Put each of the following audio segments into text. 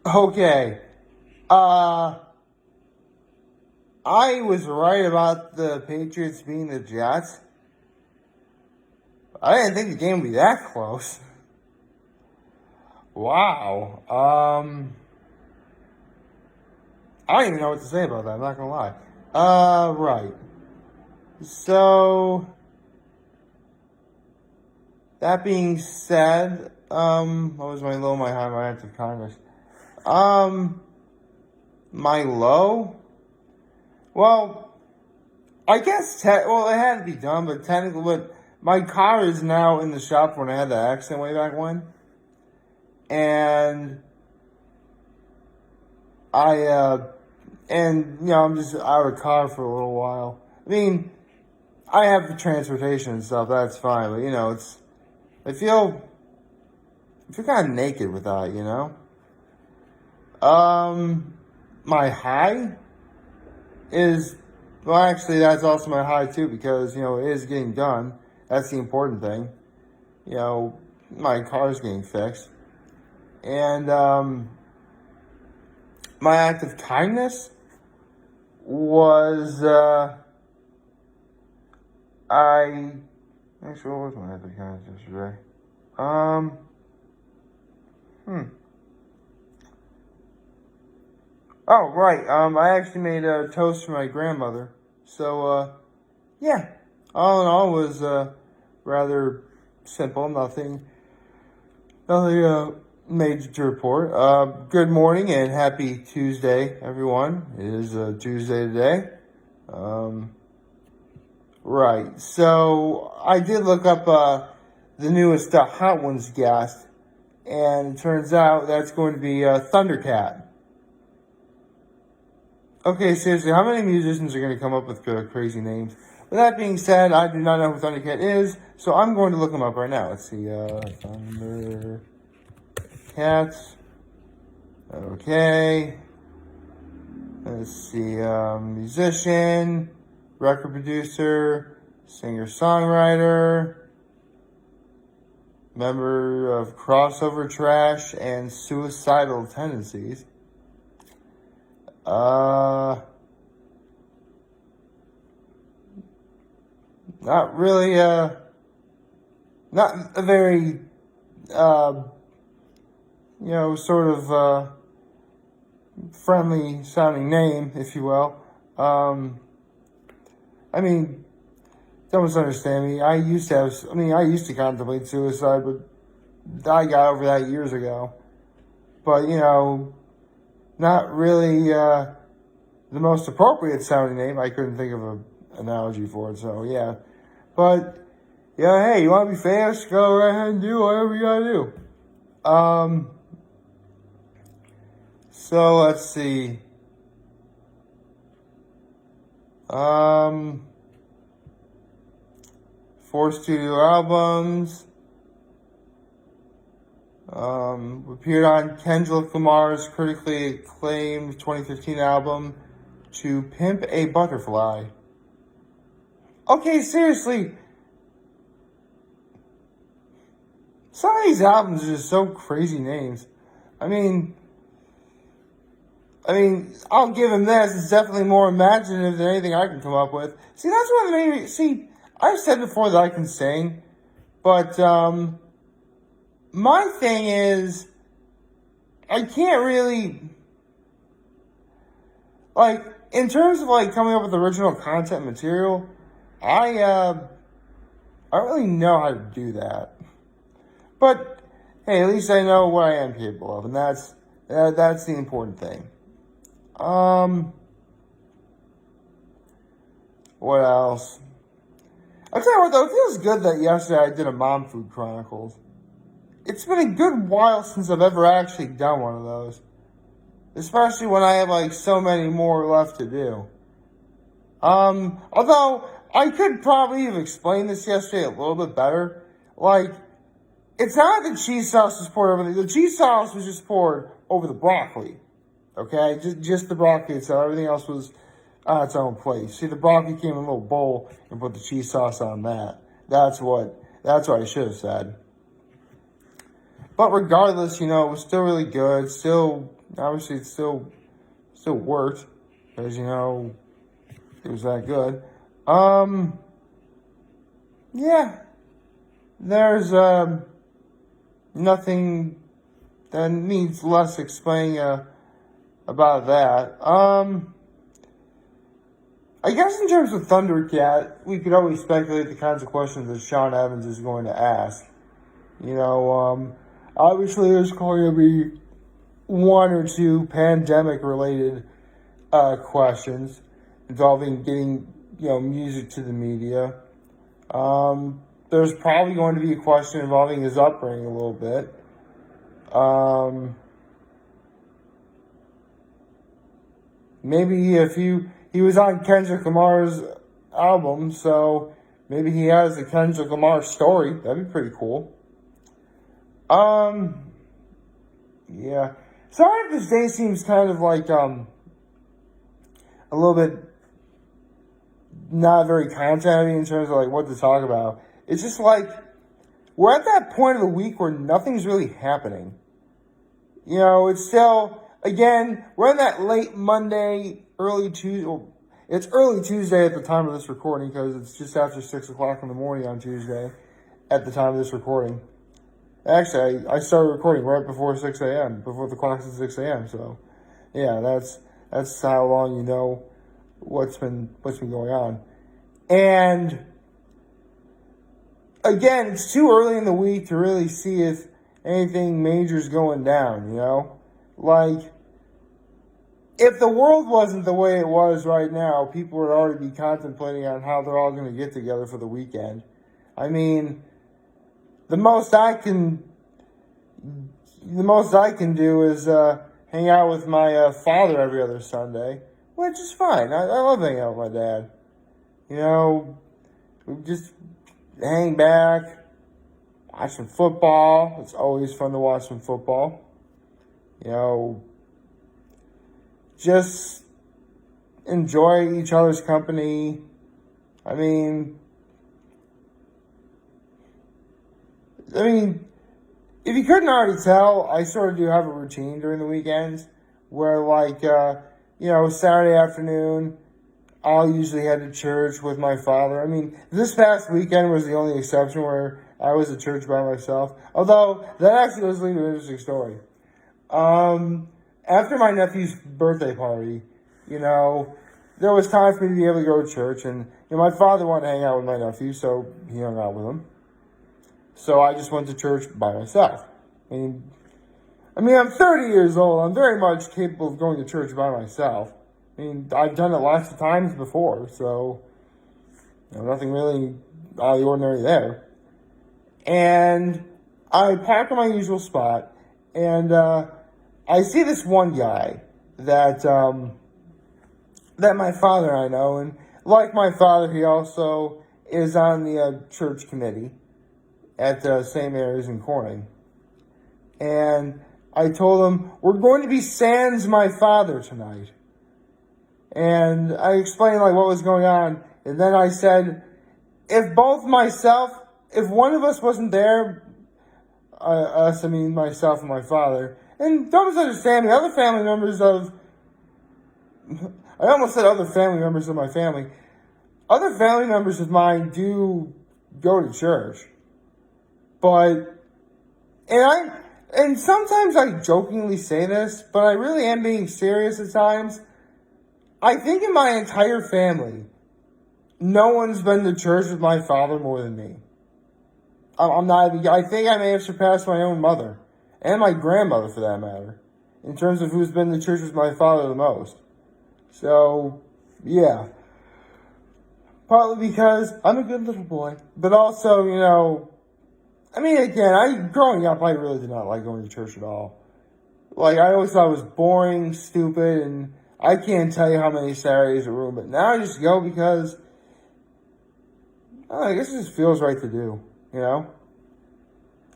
Okay. I was right about the Patriots being the Jets. I didn't think the game would be that close. Wow. I don't even know what to say about that. I'm not gonna lie. Right. So that being said, what was my low, my high, my active kindness? My low. Well, I guess well, it had to be done, but technically, my car is now in the shop when I had the accident way back when, and I'm just out of car for a little while. I mean, I have the transportation and stuff, that's fine, but I feel kind of naked with that, My high is, well, actually, that's also my high too, because, it is getting done. That's the important thing. My car's getting fixed. And, my act of kindness was, actually, what was my act of kindness yesterday? Oh, right. I actually made a toast for my grandmother. So, yeah. All in all, it was rather simple. Nothing major to report. Good morning and happy Tuesday, everyone. It is Tuesday today. Right. So, I did look up the newest Hot Ones guest, and it turns out that's going to be Thundercat. Okay, seriously, how many musicians are going to come up with crazy names? With that being said, I do not know who Thundercat is, so I'm going to look him up right now. Let's see, Thundercats. Okay. Let's see, musician, record producer, singer-songwriter, member of Crossover Trash and Suicidal Tendencies. Not really, not a very, sort of, friendly sounding name, if you will. I mean, don't misunderstand me. I used to contemplate suicide, but I got over that years ago. But, not really the most appropriate sounding name. I couldn't think of an analogy for it, so yeah. But, hey, you want to be famous? Go right ahead and do whatever you gotta do. So let's see. 4 studio albums. Appeared on Kendrick Lamar's critically acclaimed 2015 album, To Pimp a Butterfly. Okay, seriously. Some of these albums are just so crazy names. I mean, I'll give him this. It's definitely more imaginative than anything I can come up with. See, that's what made me... See, I've said before that I can sing, but, my thing is, I can't really, in terms of, coming up with original content material, I don't really know how to do that. But, hey, at least I know what I am capable of, and that's the important thing. What else? I'll tell you what, though, it feels good that yesterday I did a Mom Food Chronicles. It's been a good while since I've ever actually done one of those. Especially when I have, so many more left to do. Although, I could probably have explained this yesterday a little bit better. It's not the cheese sauce was poured over the cheese sauce was just poured over the broccoli. Okay? Just the broccoli itself. Everything else was on its own plate. See, the broccoli came in a little bowl and put the cheese sauce on that. That's what I should have said. But regardless, it was still really good. Still, Obviously, it still worked because it was that good. Yeah, there's nothing that needs less explaining about that. I guess in terms of Thundercat, we could always speculate the kinds of questions that Sean Evans is going to ask. Obviously there's going to be one or two pandemic-related questions involving getting, music to the media. There's probably going to be a question involving his upbringing a little bit. Maybe if he was on Kendrick Lamar's album, so maybe he has a Kendrick Lamar story. That'd be pretty cool. Yeah. Sorry if this day seems kind of like a little bit not very content heavy in terms of like what to talk about. It's just like we're at that point of the week where nothing's really happening. It's still, again, we're in that late Monday, early Tuesday. Well, it's early Tuesday at the time of this recording because it's just after 6 o'clock in the morning on Tuesday at the time of this recording. Actually, I started recording right before 6 a.m., before the clock's at 6 a.m., so yeah, that's how long you know what's been going on. And again, it's too early in the week to really see if anything major's going down, Like, if the world wasn't the way it was right now, people would already be contemplating on how they're all going to get together for the weekend. I mean, the most I can do is hang out with my father every other Sunday, which is fine. I love hanging out with my dad. We just hang back, watch some football. It's always fun to watch some football. Just enjoy each other's company. I mean, if you couldn't already tell, I sort of do have a routine during the weekends where, like, Saturday afternoon, I'll usually head to church with my father. I mean, this past weekend was the only exception where I was at church by myself. Although, that actually does lead to an interesting story. After my nephew's birthday party, there was time for me to be able to go to church. And my father wanted to hang out with my nephew, so he hung out with him. So I just went to church by myself. I'm 30 years old. I'm very much capable of going to church by myself. I've done it lots of times before, so nothing really out of the ordinary there. And I park in my usual spot, and I see this one guy that my father and I know, and like my father, he also is on the church committee at St. Mary's in Corning. And I told him, we're going to be sans my father tonight. And I explained what was going on. And then I said, if one of us wasn't there, myself and my father, and don't misunderstand me, I almost said other family members of my family. Other family members of mine do go to church. And sometimes I jokingly say this, but I really am being serious at times. I think in my entire family, no one's been to church with my father more than me. I think I may have surpassed my own mother, and my grandmother for that matter, in terms of who's been to church with my father the most. So, yeah. Partly because I'm a good little boy, but also, growing up, I really did not like going to church at all. I always thought it was boring, stupid, and I can't tell you how many Saturdays a room, but now I just go because I guess it just feels right to do,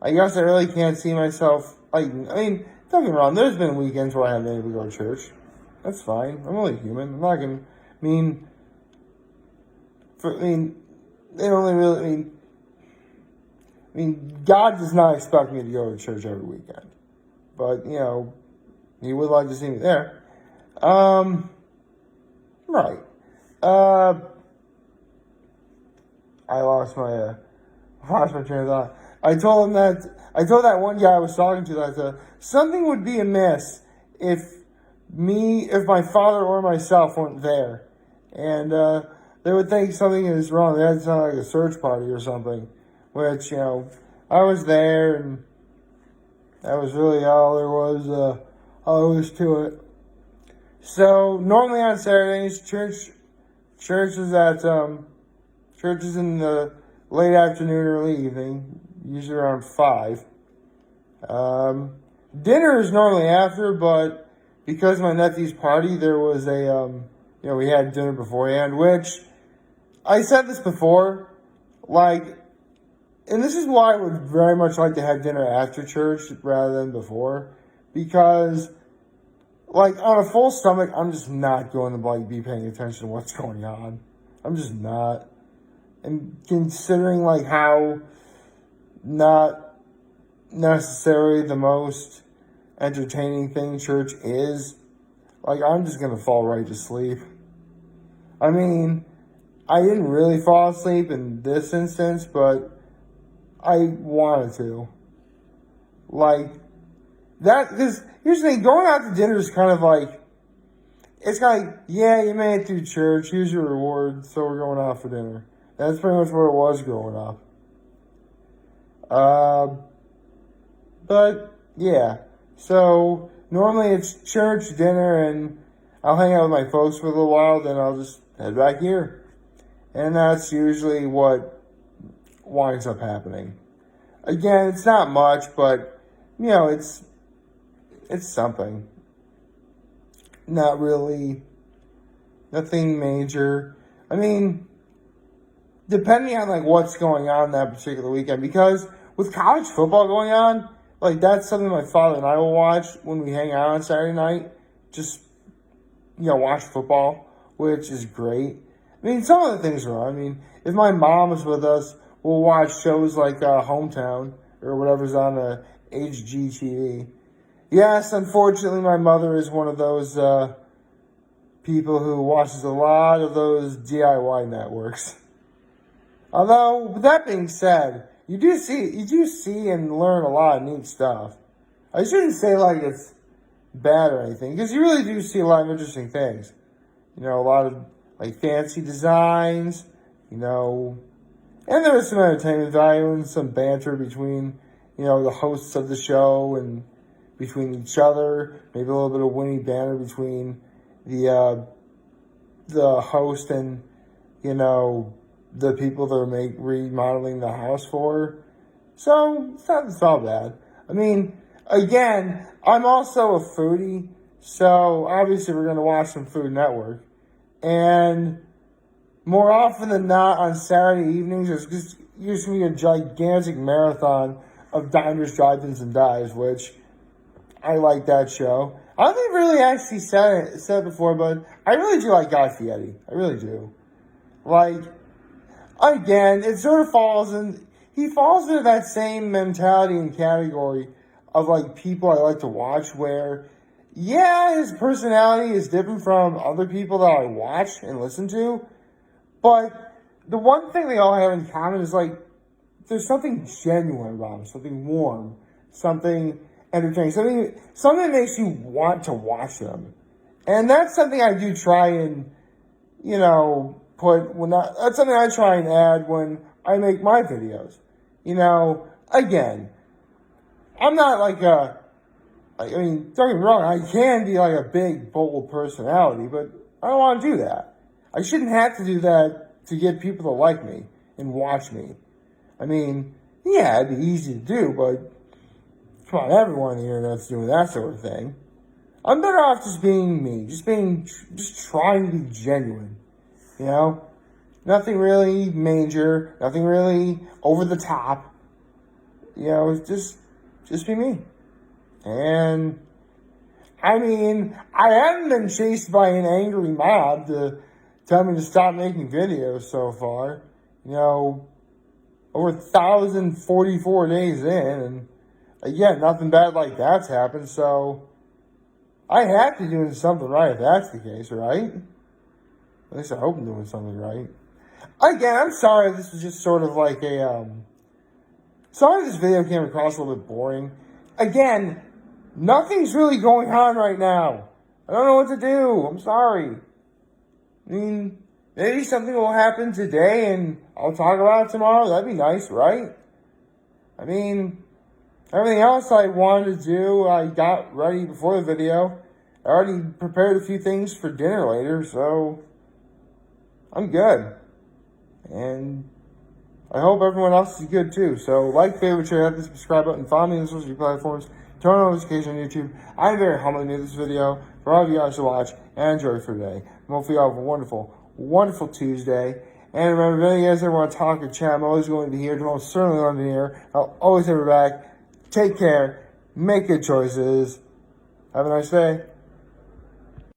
I guess I really can't see myself, don't get me wrong, there's been weekends where I haven't been able to go to church. That's fine. I'm only human. I'm not going to, God does not expect me to go to church every weekend. But, He would like to see me there. Right. I lost my train of thought. I told that one guy I was talking to that something would be amiss if my father or myself weren't there. And they would think something is wrong. They had to sound like a search party or something. Which, I was there, and that was really all there was to it. So, normally on Saturdays, church is in the late afternoon, early evening, usually around 5. Dinner is normally after, but because of my nephew's party, there was we had dinner beforehand, which, I said this before, and this is why I would very much like to have dinner after church rather than before, because, on a full stomach, I'm just not going to, be paying attention to what's going on. I'm just not. And considering, how not necessarily the most entertaining thing church is, I'm just going to fall right to sleep. I mean, I didn't really fall asleep in this instance, but I wanted to. That, because here's the thing, going out to dinner is kind of it's kind of yeah, you made it through church, here's your reward, so we're going out for dinner. That's pretty much what it was growing up. But, yeah. So, normally it's church, dinner, and I'll hang out with my folks for a little while, then I'll just head back here. And that's usually what winds up happening. Again, it's not much, but, it's something. Not really. Nothing major. I mean, depending on, what's going on that particular weekend, because with college football going on, that's something my father and I will watch when we hang out on Saturday night. Just, watch football, which is great. I mean, some of the things are on. I mean, if my mom is with us, we'll watch shows like Hometown or whatever's on HGTV. Yes, unfortunately, my mother is one of those people who watches a lot of those DIY networks. Although, with that being said, you do see and learn a lot of neat stuff. I shouldn't say it's bad or anything, because you really do see a lot of interesting things. A lot of fancy designs, and there is some entertainment value and some banter between, the hosts of the show and between each other. Maybe a little bit of witty banter between the host and, the people that are remodeling the house for. So, it's not bad. I mean, again, I'm also a foodie, so obviously we're going to watch some Food Network. And more often than not, on Saturday evenings, there's just used to be a gigantic marathon of diners, drive-ins, and dives, which I like that show. I don't think I've really actually said it before, but I really do like Guy Fieri. I really do. Again, it sort of he falls into that same mentality and category of, people I like to watch where, yeah, his personality is different from other people that I watch and listen to, but the one thing they all have in common is, there's something genuine about him, something warm, something entertaining, something that makes you want to watch them. And that's something I do try and, that's something I try and add when I make my videos. Again, I'm not don't get me wrong, I can be a big, bold personality, but I don't want to do that. I shouldn't have to do that to get people to like me and watch me. I mean, yeah, it'd be easy to do, but come on, everyone on the internet's doing that sort of thing. I'm better off just being me, just trying to be genuine, Nothing really major, nothing really over the top, just be me. And, I mean, I haven't been chased by an angry mob to tell me to stop making videos so far. Over 1,044 days in, and again, nothing bad like that's happened, so, I have to be doing something right if that's the case, right? At least I hope I'm doing something right. Again, I'm sorry if this was just sort of like a, sorry if this video came across a little bit boring. Again, nothing's really going on right now. I don't know what to do. I'm sorry. I mean, maybe something will happen today and I'll talk about it tomorrow. That'd be nice, right? I mean, everything else I wanted to do, I got ready before the video. I already prepared a few things for dinner later, so I'm good. And I hope everyone else is good too. So like, favorite, share, hit the subscribe button, follow me on the social media platforms, turn on notifications on YouTube. I'm very humbled to make this video for all of you guys to watch and enjoy for today. And hopefully you all have a wonderful, wonderful Tuesday. And remember, if you guys ever want to talk or chat, I'm always going to be here. Tomorrow's certainly going to be here. I'll always have your back. Take care. Make good choices. Have a nice day.